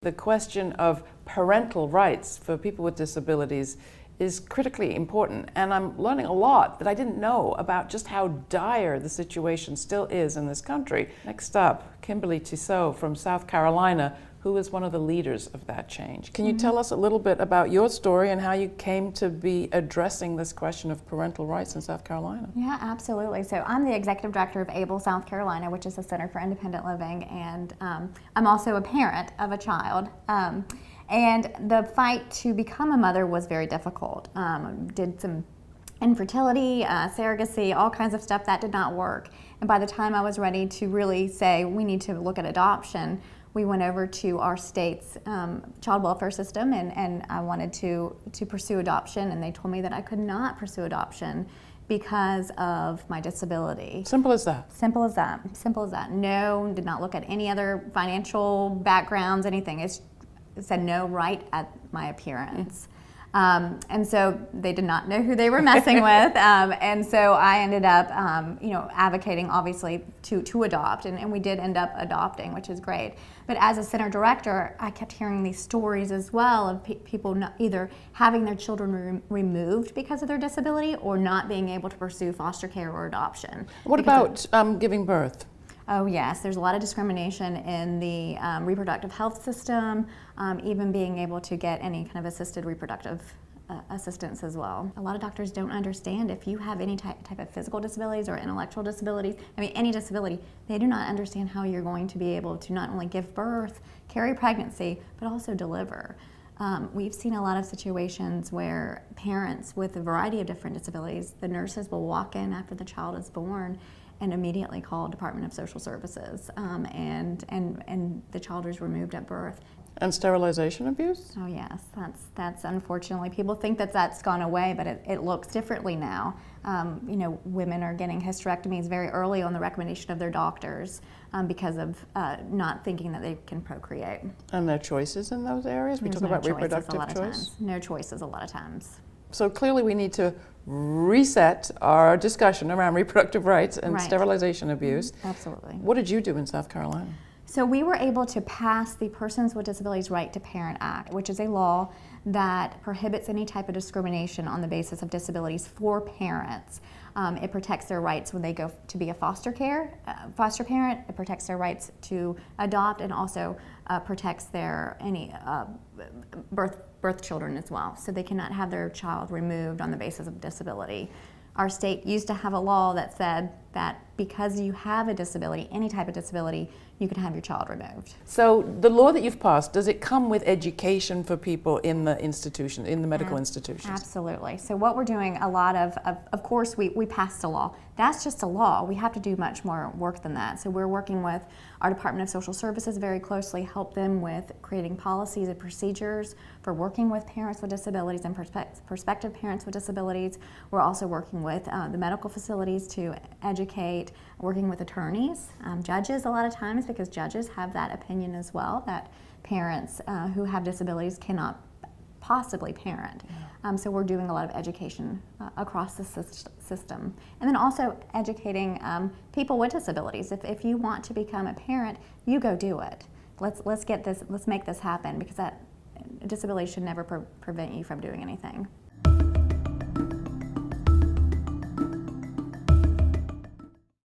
The question of parental rights for people with disabilities is critically important, and I'm learning a lot that I didn't know about just how dire the situation still is in this country. Next up, Kimberly Tissot from South Carolina, who is one of the leaders of that change. Can you tell us a little bit about your story and how you came to be addressing this question of parental rights in South Carolina? Yeah, absolutely. So I'm the executive director of ABLE South Carolina, which is a Center for Independent Living, and I'm also a parent of a child. And the fight to become a mother was very difficult. Did some infertility, surrogacy, all kinds of stuff that did not work. And by the time I was ready to really say we need to look at adoption, we went over to our state's child welfare system, and I wanted to pursue adoption, and they told me that I could not pursue adoption because of my disability. Simple as that. Simple as that. Simple as that. No, did not look at any other financial backgrounds, anything. It said no right at my appearance. And so they did not know who they were messing with, and so I ended up, advocating obviously to adopt, and we did end up adopting, which is great. But as a center director, I kept hearing these stories as well of people either having their children removed because of their disability or not being able to pursue foster care or adoption. What about giving birth? Oh yes, there's a lot of discrimination in the reproductive health system, even being able to get any kind of assisted reproductive assistance as well. A lot of doctors don't understand if you have any type of physical disabilities or intellectual disabilities, any disability, they do not understand how you're going to be able to not only give birth, carry pregnancy, but also deliver. We've seen a lot of situations where parents with a variety of different disabilities, the nurses will walk in after the child is born and immediately call Department of Social Services, and the child is removed at birth. And sterilization abuse? Oh yes, that's unfortunately, people think that that's gone away, but it looks differently now. Women are getting hysterectomies very early on the recommendation of their doctors because of not thinking that they can procreate. And their choices in those areas? We talk about reproductive choice? No choices a lot of times. So clearly we need to reset our discussion around reproductive rights and sterilization abuse. Absolutely. What did you do in South Carolina? So we were able to pass the Persons with Disabilities Right to Parent Act, which is a law that prohibits any type of discrimination on the basis of disabilities for parents. It protects their rights when they go to be a foster parent. It protects their rights to adopt, and also protects their birth children as well. So they cannot have their child removed on the basis of disability. Our state used to have a law that said that because you have a disability, any type of disability, you can have your child removed. So the law that you've passed, does it come with education for people in the institution, in the medical institutions? Absolutely. So what we're doing, a lot of course, we passed a law. That's just a law. We have to do much more work than that. So we're working with our Department of Social Services very closely, help them with creating policies and procedures for working with parents with disabilities and prospective parents with disabilities. We're also working with the medical facilities to educate, working with attorneys, judges a lot of times, because judges have that opinion as well, that parents who have disabilities cannot possibly parent. So we're doing a lot of education across the system. And then also educating people with disabilities. If you want to become a parent, you go do it. Let's make this happen, because that disability should never prevent you from doing anything.